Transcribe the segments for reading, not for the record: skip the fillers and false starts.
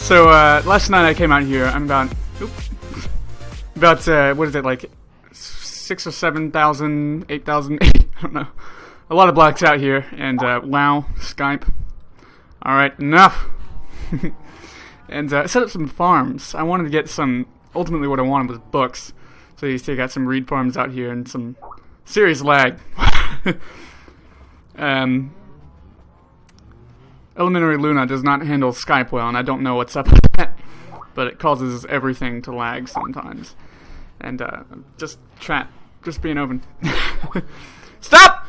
So last night I came out here. I'm about what is it, like 6 or 7,000, 8,000, I don't know. A lot of blocks out here, and wow, Skype. All right, enough. And I set up some farms. I wanted to get some. Ultimately, what I wanted was books. So you see, I got some reed farms out here and some serious lag. Elementary Luna does not handle Skype well, and I don't know what's up with that, but it causes everything to lag sometimes. And just being open. Stop!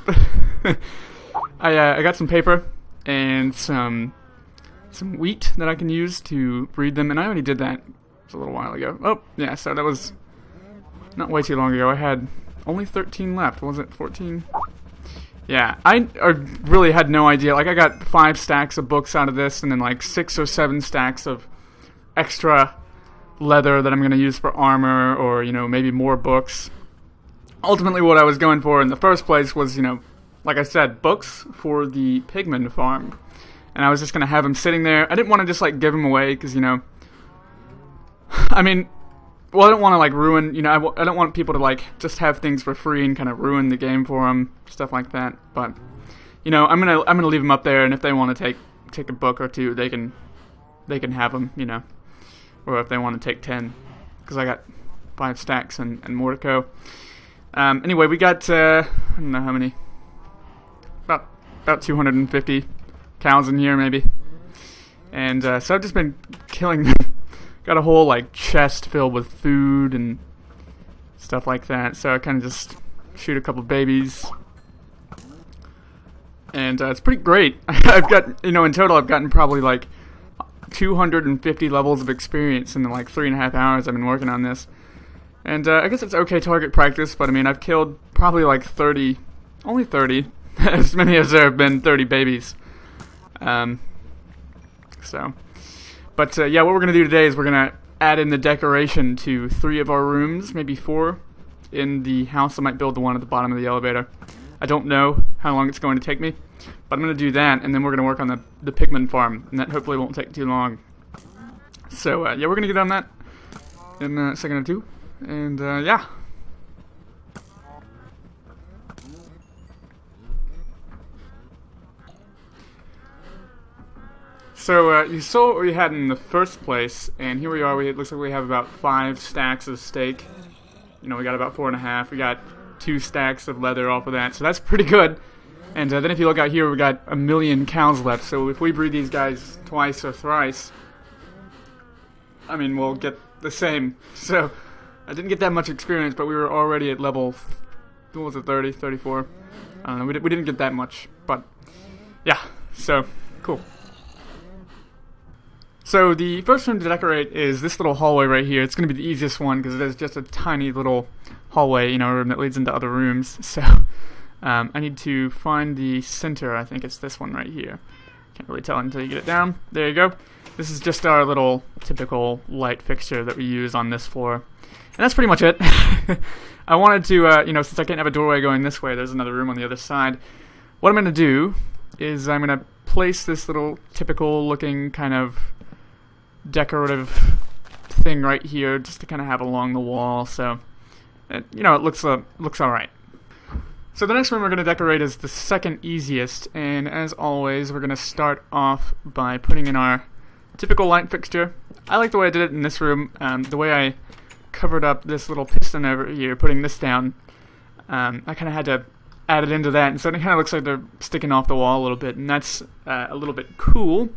I got some paper and some wheat that I can use to breed them, and I already did that a little while ago. Oh, yeah, so that was not way too long ago. I had only 13 left. Was it 14? Yeah, I really had no idea. Like, I got 5 stacks of books out of this, and then like 6 or 7 stacks of extra leather that I'm going to use for armor, or, you know, maybe more books. Ultimately, what I was going for in the first place was, you know, like I said, books for the Pigman farm. And I was just going to have them sitting there. I didn't want to just, like, give them away, because, you know, I mean, well, I don't want to, like, ruin, you know, I don't want people to, like, just have things for free and kind of ruin the game for them, stuff like that. But, you know, I'm gonna leave them up there, and if they want to take a book or two, they can have them, you know, or if they want to take 10, because I got 5 stacks and more to go. Anyway, we got I don't know how many, about 250 cows in here maybe, and so I've just been killing them. Got a whole like chest filled with food and stuff like that, so I kind of just shoot a couple babies, and it's pretty great. I've got, you know, in total I've gotten probably like 250 levels of experience in the like 3.5 hours I've been working on this, and I guess it's okay target practice, but I mean, I've killed probably like 30, only 30, as many as there have been 30 babies. But yeah, what we're going to do today is we're going to add in the decoration to 3 of our rooms, maybe 4, in the house. I might build the one at the bottom of the elevator. I don't know how long it's going to take me, but I'm going to do that, and then we're going to work on the Pigman farm, and that hopefully won't take too long. So yeah, we're going to get on that in a second or two, and yeah. So you saw what we had in the first place, and here we are. It looks like we have about 5 stacks of steak. You know, we got about 4.5. We got 2 stacks of leather off of that, so that's pretty good. And then if you look out here, we got 1 million cows left. So if we breed these guys twice or thrice, I mean, we'll get the same. So I didn't get that much experience, but we were already at level, what was it, 30, 34? I don't know. We didn't get that much, but yeah. So cool. So the first room to decorate is this little hallway right here. It's going to be the easiest one because it is just a tiny little hallway, you know, room that leads into other rooms. So I need to find the center. I think it's this one right here. Can't really tell until you get it down. There you go. This is just our little typical light fixture that we use on this floor. And that's pretty much it. I wanted to, you know, since I can't have a doorway going this way, there's another room on the other side. What I'm going to do is I'm going to place this little typical looking kind of decorative thing right here, just to kind of have along the wall, so you know, it looks all right. So the next room we're going to decorate is the second easiest, and as always, we're going to start off by putting in our typical light fixture. I like the way I did it in this room. The way I covered up this little piston over here, putting this down, I kind of had to add it into that, and so it kind of looks like they're sticking off the wall a little bit, and that's a little bit cool.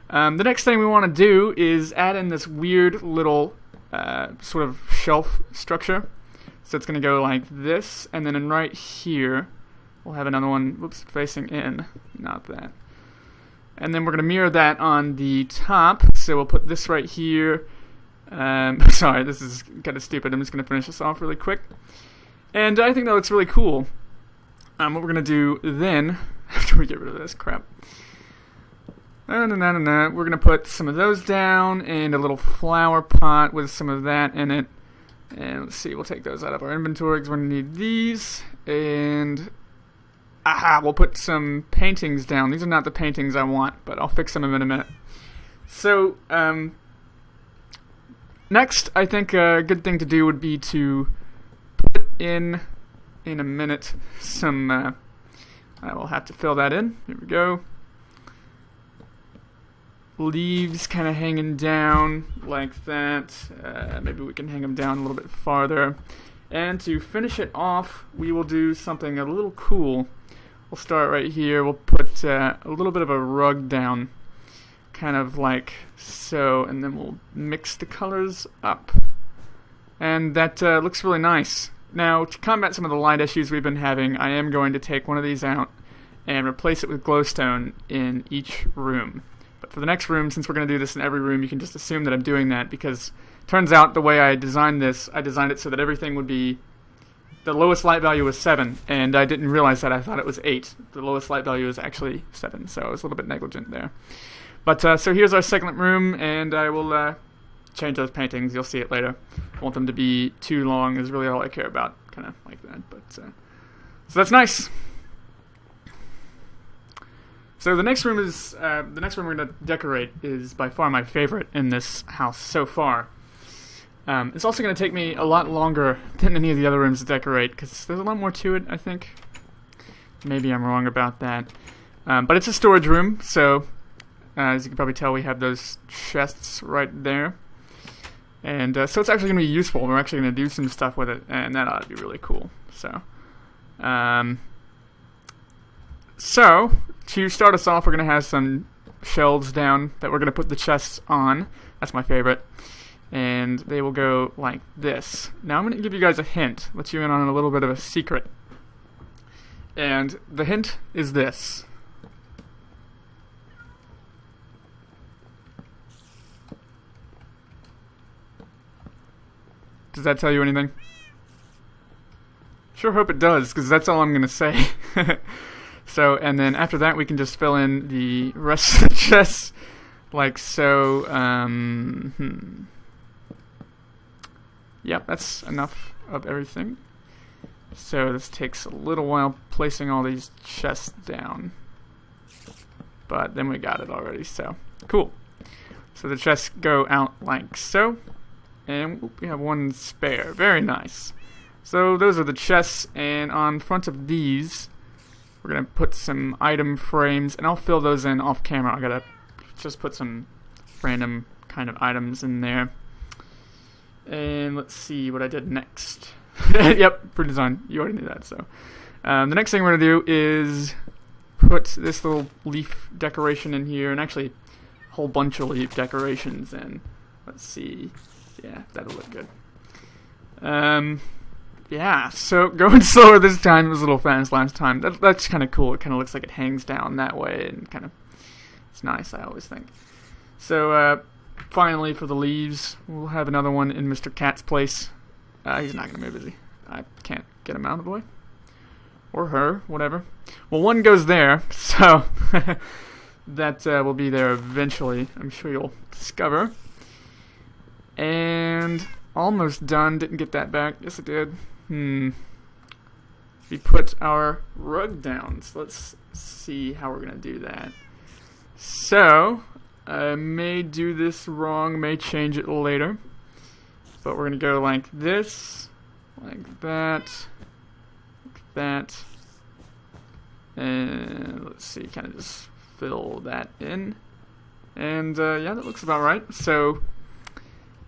The next thing we want to do is add in this weird little sort of shelf structure. So it's going to go like this, and then in right here, we'll have another one, whoops, facing in, not that. And then we're going to mirror that on the top, so we'll put this right here. Sorry, this is kind of stupid. I'm just going to finish this off really quick. And I think that looks really cool. What we're going to do then, after we get rid of this crap, we're going to put some of those down and a little flower pot with some of that in it. And let's see, we'll take those out of our inventory because we're going to need these. And we'll put some paintings down. These are not the paintings I want, but I'll fix them in a minute. So, next, I think a good thing to do would be to put in a minute some, I will have to fill that in. Here we go. Leaves kind of hanging down like that. Maybe we can hang them down a little bit farther. And to finish it off, we will do something a little cool. We'll start right here. We'll put a little bit of a rug down, kind of like so, and then we'll mix the colors up. And that looks really nice. Now, to combat some of the light issues we've been having, I am going to take one of these out and replace it with glowstone in each room. But for the next room, since we're going to do this in every room, you can just assume that I'm doing that, because it turns out the way I designed this, I designed it so that everything would be, the lowest light value was 7, and I didn't realize that. I thought it was 8. The lowest light value is actually 7, so I was a little bit negligent there. But so here's our second room, and I will change those paintings. You'll see it later. I want them to be too long is really all I care about, kind of like that. But so that's nice. So the next room is the next room we're going to decorate is by far my favorite in this house so far. It's also going to take me a lot longer than any of the other rooms to decorate, because there's a lot more to it, I think. Maybe I'm wrong about that. But it's a storage room, so as you can probably tell, we have those chests right there. And so it's actually going to be useful. We're actually going to do some stuff with it, and that ought to be really cool. So, to start us off, we're going to have some shelves down that we're going to put the chests on. That's my favorite. And they will go like this. Now I'm going to give you guys a hint, let you in on a little bit of a secret. And the hint is this. Does that tell you anything? Sure hope it does, because that's all I'm going to say. So, and then after that we can just fill in the rest of the chests like so. Yep, that's enough of everything. So this takes a little while placing all these chests down. But then we got it already, so cool. So the chests go out like so. And we have one spare. Very nice. So those are the chests, and on front of these, we're going to put some item frames, and I'll fill those in off camera. I got to just put some random kind of items in there. And let's see what I did next. Yep, for design. You already knew that, so. The next thing we're going to do is put this little leaf decoration in here, and actually a whole bunch of leaf decorations in. Let's see. Yeah, that'll look good. Yeah, so going slower this time. It was a little fast last time. That's kind of cool. It kind of looks like it hangs down that way, and kind of, it's nice, I always think. So, finally, for the leaves, we'll have another one in Mr. Cat's place. He's not going to move, is he? I can't get him out of the way. Or her, whatever. Well, one goes there, so that will be there eventually. I'm sure you'll discover. And almost done. Didn't get that back. Yes, I did. We put our rug down. So let's see how we're going to do that. So, I may do this wrong, may change it later. But we're going to go like this, like that, and let's see, kind of just fill that in. And yeah, that looks about right. So,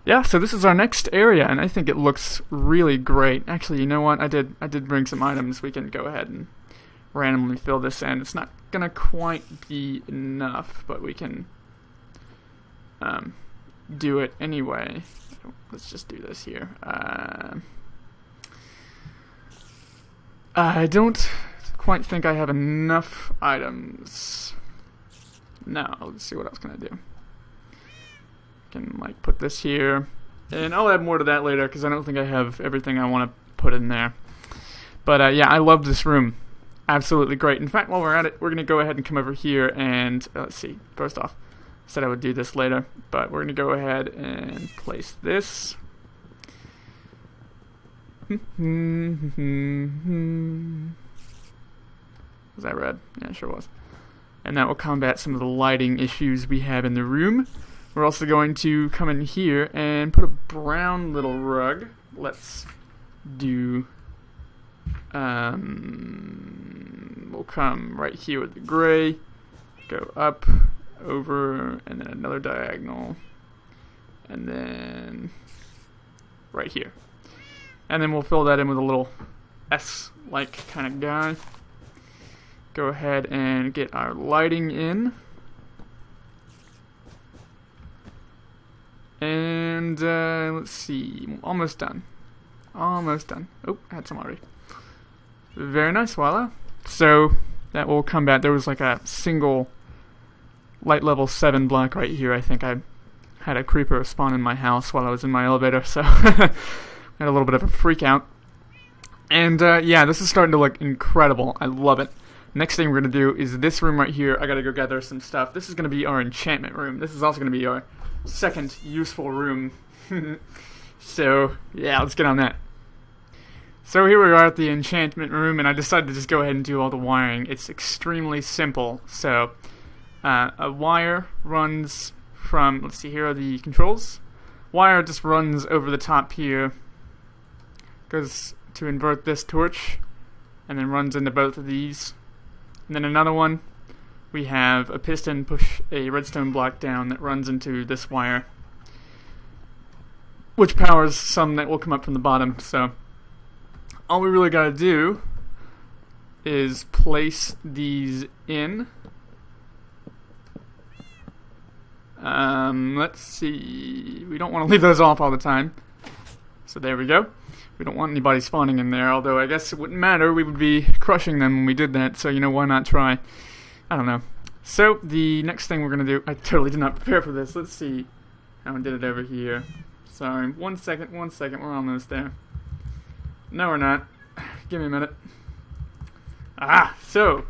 yeah, so this is our next area, and I think it looks really great. Actually, you know what? I did bring some items. We can go ahead and randomly fill this in. It's not going to quite be enough, but we can do it anyway. Let's just do this here. I don't quite think I have enough items. No, let's see what else can I do. Can like put this here, and I'll add more to that later because I don't think I have everything I want to put in there. But yeah, I love this room. Absolutely great. In fact, while we're at it, we're going to go ahead and come over here and let's see. First off, I said I would do this later, but we're going to go ahead and place this. Was that red? Yeah, it sure was. And that will combat some of the lighting issues we have in the room. We're also going to come in here and put a brown little rug. Let's do, we'll come right here with the gray, go up, over, and then another diagonal, and then right here. And then we'll fill that in with a little S-like kind of guy. Go ahead and get our lighting in. And let's see, almost done. Almost done. Oh, I had some already. Very nice, voila. So that will come back. There was like a single light level 7 block right here. I think I had a creeper spawn in my house while I was in my elevator, so had a little bit of a freak out. And yeah, this is starting to look incredible. I love it. Next thing we're going to do is this room right here. I got to go gather some stuff. This is going to be our enchantment room. This is also going to be our second useful room. So yeah, let's get on that. So here we are at the enchantment room, and I decided to just go ahead and do all the wiring. It's extremely simple. So a wire runs from, let's see, here are the controls. Wire just runs over the top here, goes to invert this torch, and then runs into both of these. And then another one, we have a piston push a redstone block down that runs into this wire, which powers some that will come up from the bottom. So all we really gotta do is place these in. Let's see, we don't want to leave those off all the time. So there we go. We don't want anybody spawning in there, although I guess it wouldn't matter. We would be crushing them when we did that, so, you know, why not try? I don't know. So, the next thing we're going to do... I totally did not prepare for this. Let's see how I did it over here. Sorry. One second. We're almost there. No, we're not. Give me a minute. So,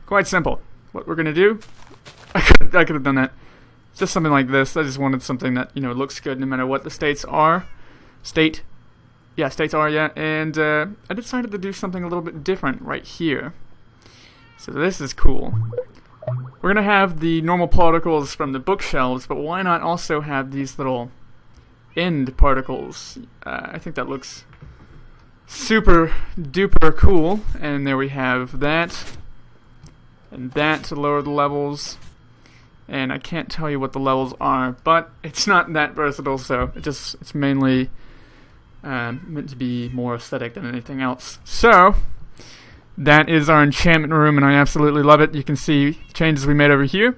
quite simple. What we're going to do... I could have done that. Just something like this. I just wanted something that, you know, looks good no matter what the states are. States are, yeah, and I decided to do something a little bit different right here. So this is cool. We're going to have the normal particles from the bookshelves, but why not also have these little end particles? I think that looks super duper cool. And there we have that, and that to lower the levels. And I can't tell you what the levels are, but it's not that versatile, so it's mainly... meant to be more aesthetic than anything else. So, that is our enchantment room, and I absolutely love it. You can see the changes we made over here.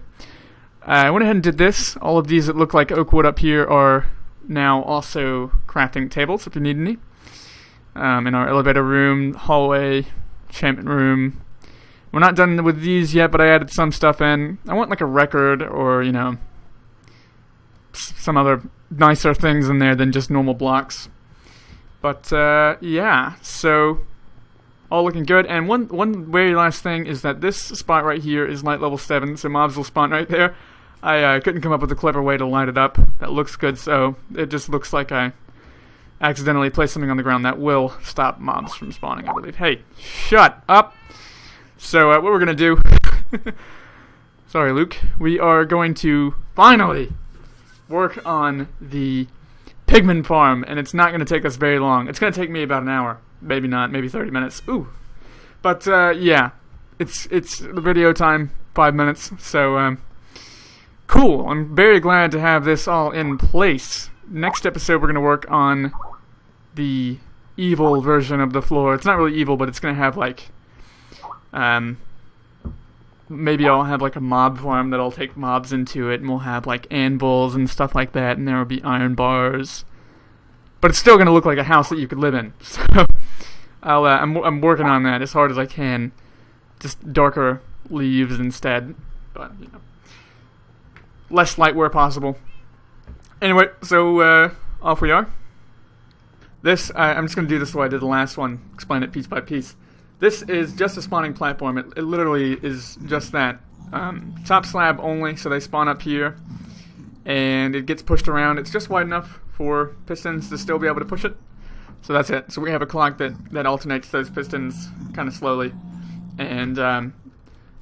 I went ahead and did this. All of these that look like oak wood up here are now also crafting tables, if you need any. In our elevator room, hallway, enchantment room. We're not done with these yet, but I added some stuff in. I want like a record or, you know, some other nicer things in there than just normal blocks. But, yeah, so, all looking good. And one very last thing is that this spot right here is light level 7, so mobs will spawn right there. I couldn't come up with a clever way to light it up that looks good, so it just looks like I accidentally placed something on the ground that will stop mobs from spawning, I believe. Hey, shut up! So, what we're going to do... Sorry, Luke. We are going to finally work on the... Pigman farm, and it's not going to take us very long. It's going to take me about an hour. Maybe not, maybe 30 minutes. Ooh. But, yeah. It's the video time, 5 minutes. So, cool. I'm very glad to have this all in place. Next episode, we're going to work on the evil version of the floor. It's not really evil, but it's going to have, like, maybe I'll have, like, a mob farm that'll take mobs into it, and we'll have, like, anvils and stuff like that, and there will be iron bars. But it's still going to look like a house that you could live in. So, I'm working on that as hard as I can. Just darker leaves instead. But, you know, less light where possible. Anyway, so, off we are. This, I'm just going to do this the way I did the last one, explain it piece by piece. This is just a spawning platform. It literally is just that. Top slab only, so they spawn up here. And it gets pushed around. It's just wide enough for pistons to still be able to push it. So that's it. So we have a clock that alternates those pistons kind of slowly. And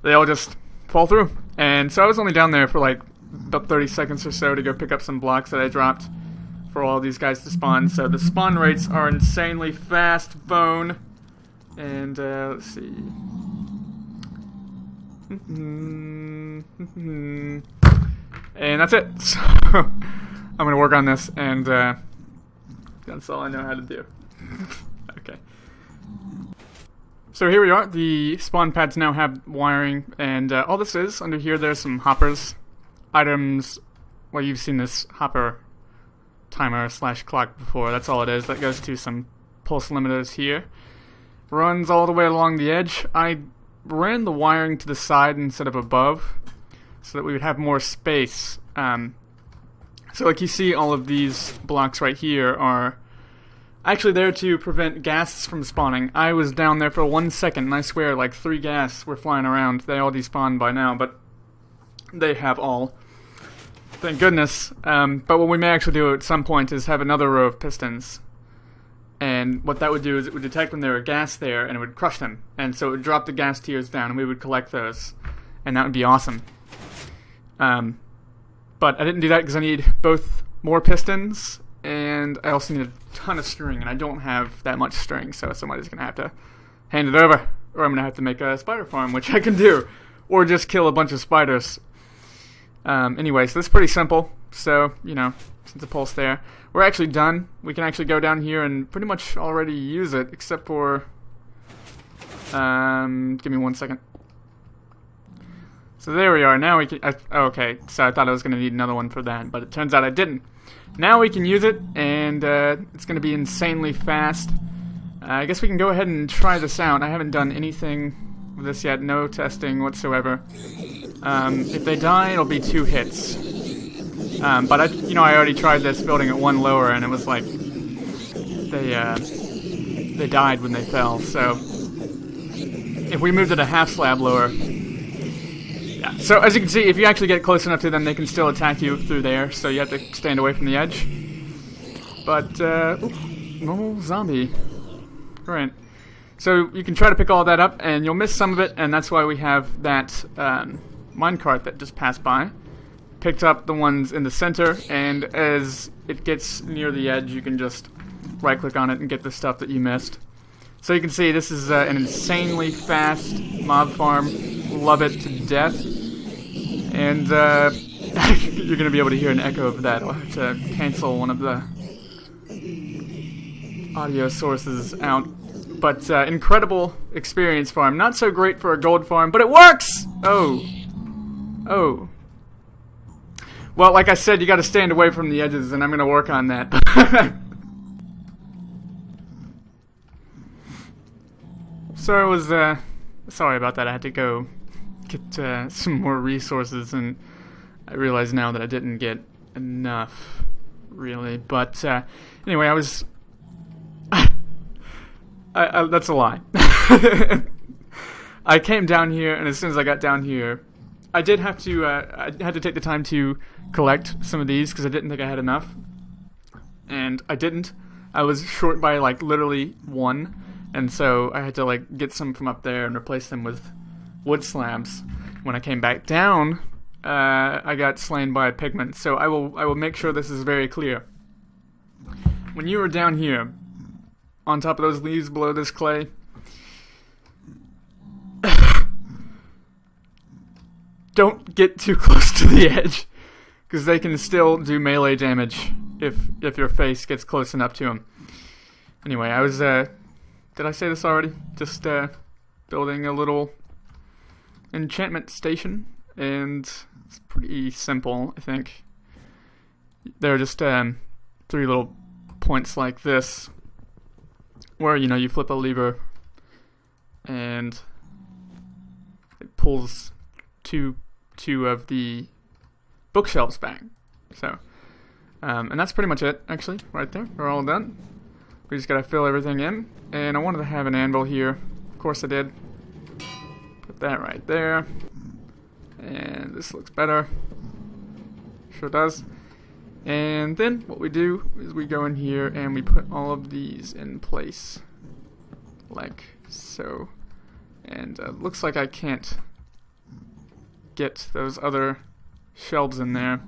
they all just fall through. And so I was only down there for like about 30 seconds or so to go pick up some blocks that I dropped for all these guys to spawn. So the spawn rates are insanely fast, phone. And let's see. And that's it. So I'm gonna work on this, and that's all I know how to do. Okay. So here we are. The spawn pads now have wiring, and all this is, under here there's some hoppers, items. Well, you've seen this hopper timer / clock before. That's all it is. That goes to some pulse limiters here. Runs all the way along the edge. I ran the wiring to the side instead of above, so that we would have more space. So like you see, all of these blocks right here are actually there to prevent ghasts from spawning. I was down there for 1 second, and I swear like 3 ghasts were flying around. They all despawned by now, but they have all. Thank goodness. But what we may actually do at some point is have another row of pistons. And what that would do is it would detect when there were gas there, and it would crush them. And so it would drop the gas tiers down, and we would collect those. And that would be awesome. But I didn't do that because I need both more pistons, and I also need a ton of string, and I don't have that much string, so somebody's going to have to hand it over. Or I'm going to have to make a spider farm, which I can do. Or just kill a bunch of spiders. Anyway, so this is pretty simple. So, you know, since the pulse there. We're actually done. We can actually go down here and pretty much already use it, except for... give me 1 second. So there we are. Now we can... okay, so I thought I was going to need another one for that, but it turns out I didn't. Now we can use it, and it's going to be insanely fast. I guess we can go ahead and try this out. I haven't done anything with this yet. No testing whatsoever. If they die, it'll be 2 hits. But I already tried this building at 1 lower, and it was like they died when they fell. So if we moved it a half slab lower, yeah. So as you can see, if you actually get close enough to them, they can still attack you through there. So you have to stand away from the edge. But normal zombie. Great. So you can try to pick all that up, and you'll miss some of it, and that's why we have that minecart that just passed by. Picked up the ones in the center, and as it gets near the edge, you can just right-click on it and get the stuff that you missed. So you can see this is an insanely fast mob farm. Love it to death. And you're going to be able to hear an echo of that. I'll have to cancel one of the audio sources out. But incredible experience farm. Not so great for a gold farm, but it works! Oh. Well, like I said, you got to stand away from the edges, and I'm going to work on that. So I was sorry about that. I had to go get some more resources, and I realize now that I didn't get enough, really. But anyway, I was... that's a lie. I came down here, and as soon as I got down here, I did have to, I had to take the time to collect some of these because I didn't think I had enough. And I didn't. I was short by, like, literally 1. And so I had to, like, get some from up there and replace them with wood slabs. When I came back down, I got slain by a pigman. So I will make sure this is very clear. When you were down here, on top of those leaves below this clay, don't get too close to the edge, because they can still do melee damage if your face gets close enough to them. Anyway, I was, did I say this already? Just building a little enchantment station, and it's pretty simple, I think. There are just 3 little points like this, where, you know, you flip a lever, and it pulls two of the bookshelves back. So, and that's pretty much it, actually, right there. We're all done. We just gotta fill everything in. And I wanted to have an anvil here. Of course I did. Put that right there. And this looks better. Sure does. And then what we do is we go in here and we put all of these in place. Like so. And looks like I can't get those other shelves in there.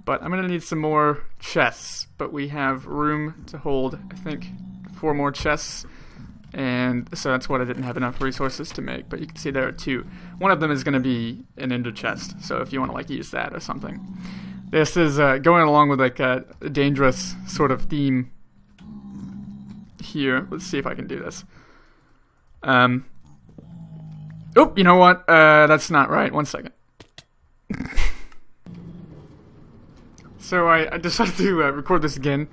But I'm going to need some more chests. But we have room to hold, I think, 4 more chests. And so that's what I didn't have enough resources to make. But you can see there are 2. One of them is going to be an ender chest. So if you want to like use that or something. This is going along with like a dangerous sort of theme here. Let's see if I can do this. Oh, you know what? That's not right. 1 second. So I decided to record this again.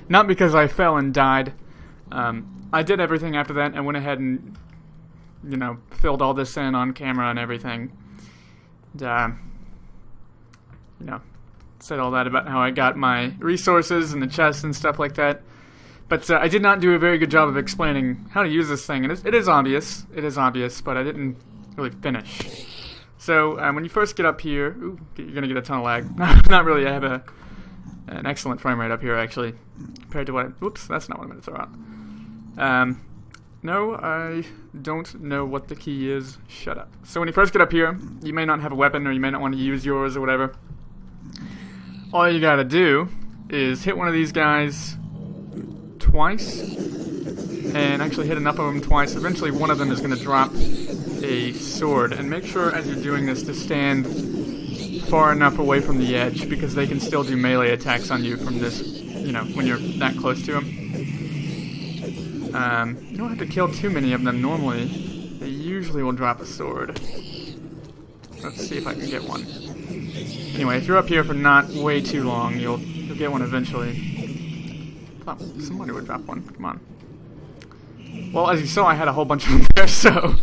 Not because I fell and died. I did everything after that and went ahead and, you know, filled all this in on camera and everything. And, you know, said all that about how I got my resources and the chests and stuff like that. But I did not do a very good job of explaining how to use this thing. And it is obvious. It is obvious, but I didn't really finish. So when you first get up here... Ooh, you're going to get a ton of lag. Not really. I have an excellent frame rate up here, actually. Compared to what I... Oops, that's not what I'm going to throw out. No, I don't know what the key is. Shut up. So when you first get up here, you may not have a weapon, or you may not want to use yours or whatever. All you gotta do is hit one of these guys twice, and actually hit enough of them twice. Eventually one of them is going to drop a sword, and make sure as you're doing this to stand far enough away from the edge, because they can still do melee attacks on you from this, you know, when you're that close to them. You don't have to kill too many of them normally. They usually will drop a sword. Let's see if I can get one. Anyway, if you're up here for not way too long, you'll get one eventually. I thought somebody would drop one. Come on. Well, as you saw, I had a whole bunch of them there, so...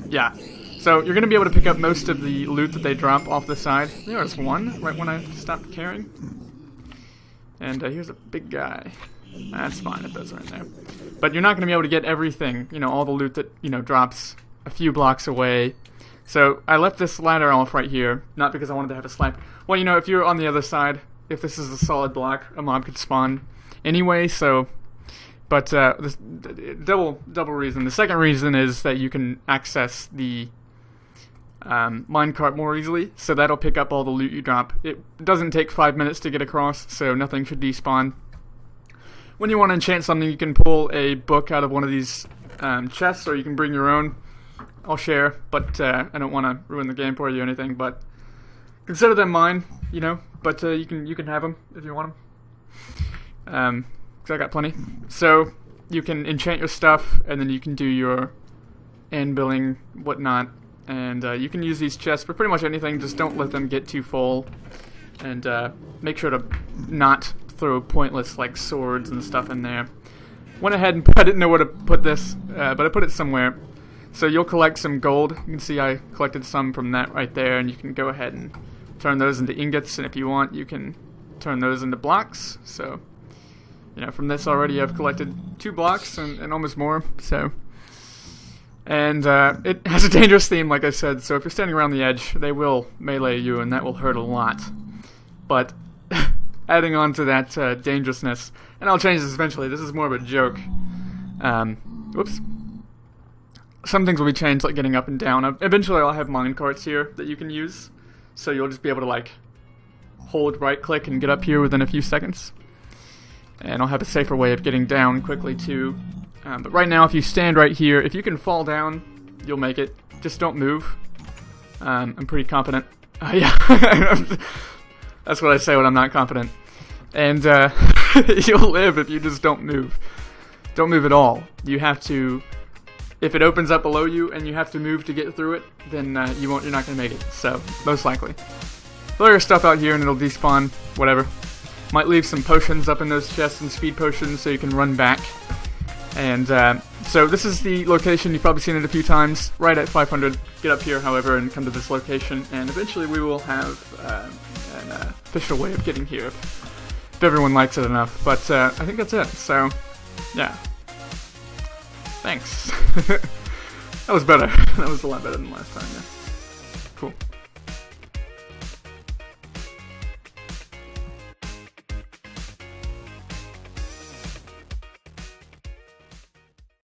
yeah. So, you're going to be able to pick up most of the loot that they drop off the side. There's one, right when I stopped carrying. And here's a big guy. That's fine if those are in there. But you're not going to be able to get everything, you know, all the loot that, you know, drops a few blocks away. So I left this ladder off right here, not because I wanted to have a slap. Well, you know, if you're on the other side, if this is a solid block, a mob could spawn anyway, so... But this double reason. The second reason is that you can access the minecart more easily, so that'll pick up all the loot you drop. It doesn't take 5 minutes to get across, so nothing should despawn. When you want to enchant something, you can pull a book out of one of these chests, or you can bring your own. I'll share, but I don't want to ruin the game for you or anything, but consider them mine, you know, but you can have them if you want them. Because I got plenty. So you can enchant your stuff, and then you can do your anviling, whatnot, and you can use these chests for pretty much anything. Just don't let them get too full, and make sure to not throw pointless like swords and stuff in there. Went ahead and I didn't know where to put this, but I put it somewhere. So you'll collect some gold. You can see I collected some from that right there, and you can go ahead and turn those into ingots, and if you want, you can turn those into blocks. So, you know, from this already I've collected 2 blocks and almost more, so... And it has a dangerous theme, like I said, so if you're standing around the edge, they will melee you, and that will hurt a lot. But, adding on to that dangerousness, and I'll change this eventually, this is more of a joke. Whoops. Some things will be changed, like getting up and down. Eventually I'll have minecarts here that you can use, so you'll just be able to, like, hold right-click and get up here within a few seconds. And I'll have a safer way of getting down quickly, too. But right now, if you stand right here, if you can fall down, you'll make it. Just don't move. I'm pretty confident. Yeah, that's what I say when I'm not confident. And you'll live if you just don't move. Don't move at all. You have to... If it opens up below you and you have to move to get through it, then you're not going to make it. So, most likely. Throw your stuff out here and it'll despawn. Whatever. Might leave some potions up in those chests and speed potions so you can run back. And so this is the location. You've probably seen it a few times. Right at 500. Get up here, however, and come to this location. And eventually we will have an official way of getting here if everyone likes it enough. But I think that's it. So, yeah. Thanks. That was better. That was a lot better than last time, yeah.